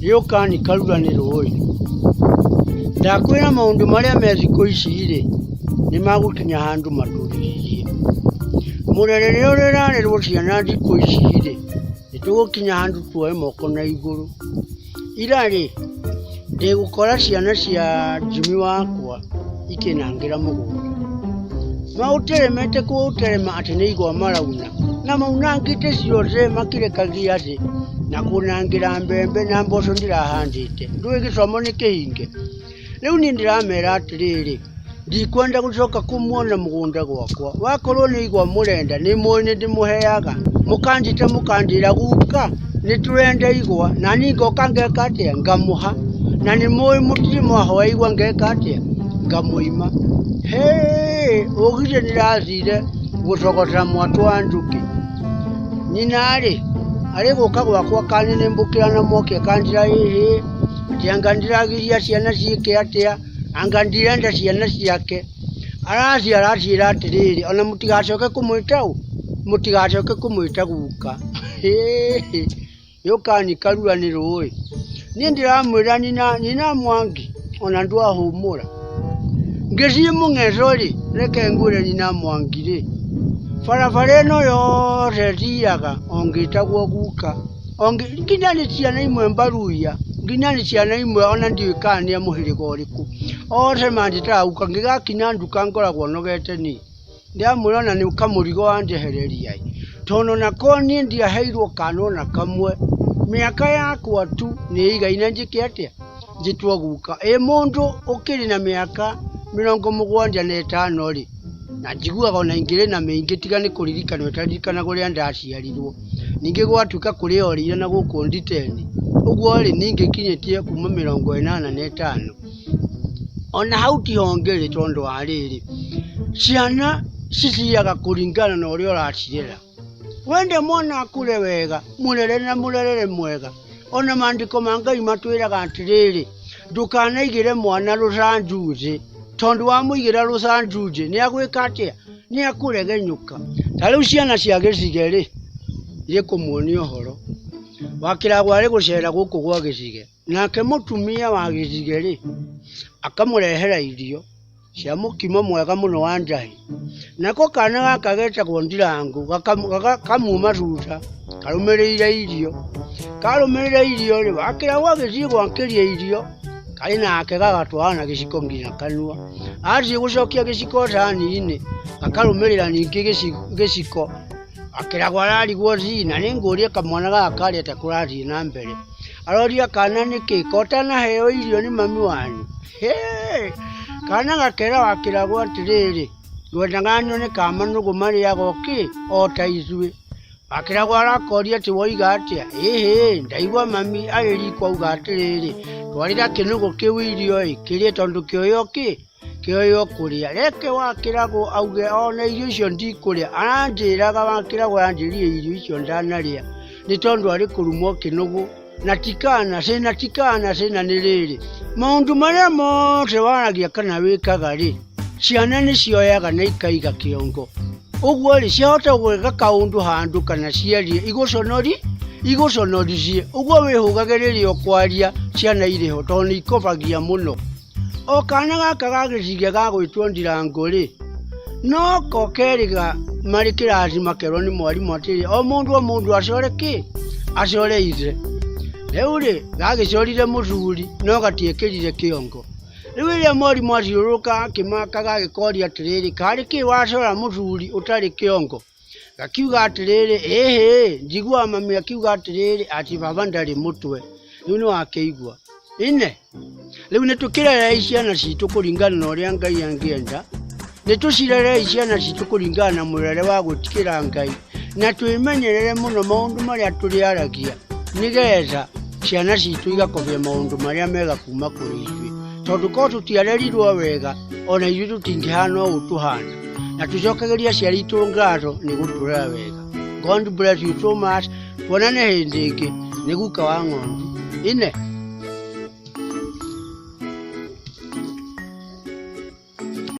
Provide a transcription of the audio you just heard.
yokani kaluganiro oyo ndakwira maundu maria meziko icire ni magukinya handu maturirie murerere urerarerwo ciana ndiko icire nitugukinya handu tuoe moko na iguru irari ndigukora ciana cia Jimmy wakwa ikinangira mugunda mauteremete kuuterema ati niigwa marauna na maunangite ciothe makirekagia ati na kunangira mbembe na mboco ndirahandite ndui gicomo ni kihinge riu ni ndiramera atiriri ndikwenda gucoka kumuona mugunda gwakwa wakorwo ni igwa murenda ni mwene ndimuheaga mukanjite mukandira guka ni turenda igwa na ni ngoka ngeka atia ngamuha na ni moyo mutiri mwaho igwa ngeka atia ngamuima ogije nirazire gucogota mwatu wa njuki ninari ari guka gwakwa kanene mbukirana moke kanjira hihi tianga ndiragiria ciana ciike atia anga ndirenda ciana ciake aracira atiriri ona mutigacoke kumwita guka yokani karuganiro oi ni ndiramwira nina Mwangi ona ndwahumura ngeci mung'ecori reke ngure nina Mwangi ri barabara ino yothe thiaga ongitagwo guka nginya ni ciana imwe mbaruia nginya ni ciana imwe ona ndiwikana ni muhirigo uriku othe manjitaga guka ngigakinya nduka ngoragwo nogete ni ndiamwira ona ni kamurigo wanjehereria tono nako ni ndiaheirwo kanona kamwe miaka yakwa tu ni igaine njike atia njitwo guka mundu ukiri na miaka 75 ri na njiguaga ona ingire na meingi tiga ni kuririkana utaririkana kuria ndaciarirwo ninge gwatuka kuri orire na guku nditeni uguo ri ninge kinyetie kuma 85 ona hauti hongere tondo ariri ciana ciciaga kuringana na uria uracirera wende mwana akure wega murerere mwega ona mandiko mangai matwiraga atiriri ndukanaigire mwana rucanjuje tondu wamuigira rucanjuje ni agwika atia ni akurege nyuka tariu ciana cia gicige ri iri kumuonia uhoro wakiragwo ari gucera guku gwa gicige nake mutumia wa gicige ri akamurehera irio cia mukimo mwega muno wa njai nako kana gaka getagwo Ndirangu kamuma ruta karumirire irio ri wakiragwo gicigwo akiria irio kari nake gagatwana giciko nginya kanua aci gucokia giciko tani-ini akarumirira ningi giciko akiragwo ararigwo zina ni nguria kamwana gaka arete kurathie na mbere aroria kana niki kotana heo irio ni mami wanyu kana gakera wakiragwo atiriri ngwendaga nyone kamanugu mariago ki ota izue akiragwo arakoria ati woiga atia ndaigwa mami ariri kwauga atiriri twarira kinugu kiu irio kirie tondu kioyo kuria reke wakiragwo auge ona irio icio ndikuria aranjiraga wakiragwo anjirie irio icio ndanaria ni tondu ari kurumo kinugu na tikana sina niriri maundu maria mothe waragia kana wikaga ri ciana ni cioyaga na ikaiga kiongo uguo ri ciahota gwika kaundu handu kana ciarie iguconoricie uguo wihugagiriria kwaria ciana iriho tondu ikobagia muno o kana gaka gagicige gagwitwo Ndirangu ri no ko keriga mari kirathi makerwo ni mwarimu atiri o mundu acore ithe riu ri gagicorire muthuri no gatiekirire kiongo riu iria mwarimu aciuruka akimaka gagikoria atiriri kari ki wacora muthuri utari kiongo gakiuga atiriri njigua mami akiuga atiriri ati baba ndari mutwe riu ni wakeigua ine riu nitukirere ciana citu kuringana na uria Ngai angienda nitucirere ciana citu kuringana na murere wa gutikira Ngai na twimenyerere muno maundu maria turiaragia nigetha ciana citu igakobia maundu maria mega kuma kuri ithui tondu ko tutiarerirwo wega ona ithui tutingihana utuhana na tucokageria ciari itu ngatho ni guturera wega. God bless you so much. Tuonane hindi ingi ni guka wa ng'ondu ine.